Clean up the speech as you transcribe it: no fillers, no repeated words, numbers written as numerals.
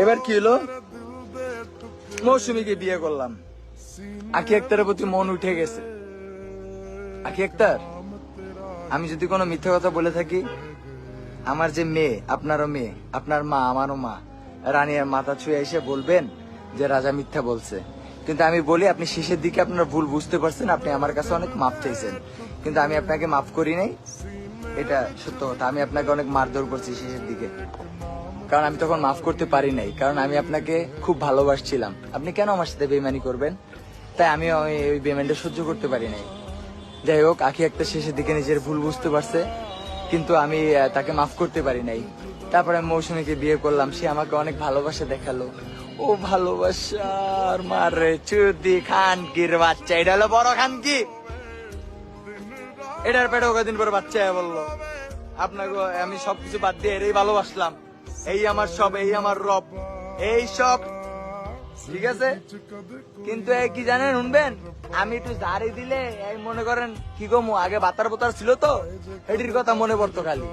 এবার কি হলো, মৌসুমীকে বিয়ে করলাম। আকি আক্তারের প্রতি মন উঠে গেছে। আকি আক্তার, আমি যদি কোনো মিথ্যা কথা বলে থাকি, আমার যে মেয়ে, আপনারও মেয়ে, আপনার মা আমারও মা, রানিয়ার মাথা ছুঁয়ে এসে বলবেন যে রাজা মিথ্যা বলছে। কিন্তু আমি বলি, আপনি শেষের দিকে আপনার ভুল বুঝতে পারছেন, আপনি আমার কাছে অনেক মাপ চাইছেন, কিন্তু আমি আপনাকে মাফ করি নাই। এটা সত্য কথা, আমি আপনাকে অনেক মারধর করছি শেষের দিকে, কারণ আমি তখন মাফ করতে পারি নাই, কারণ আমি আপনাকে খুব ভালোবাসছিলাম। আপনি কেন আমার সাথে বেইমানি করবেন? তাই আমি ওই বেইমানিটা সহ্য করতে পারি নাই। যাই হোক, আখি একটা শেষের দিকে নিজের ভুল বুঝতে পারছে, কিন্তু আমি তাকে মাফ করতে পারি নাই। তারপরে আমি মৌসুমীকে বিয়ে করলাম, সে আমাকে অনেক ভালোবাসা দেখালো। ও ভালোবাসার মারে চুদি খানকির বাচ্চা, এটা হলো বড় খানকি। এটার পেটে কদিন পরে বাচ্চা বললো আপনাকে আমি সবকিছু বাদ দিয়ে এরই ভালোবাসলাম, এই আমার সব, এই আমার রব, এই সব ঠিক আছে। কিন্তু এই কি জানেন, শুনবেন, আমি একটু জারি দিলে এই মনে করেন কি গো, আগে বাতার বোতার ছিল তো, এটির কথা মনে পড়তো খালি।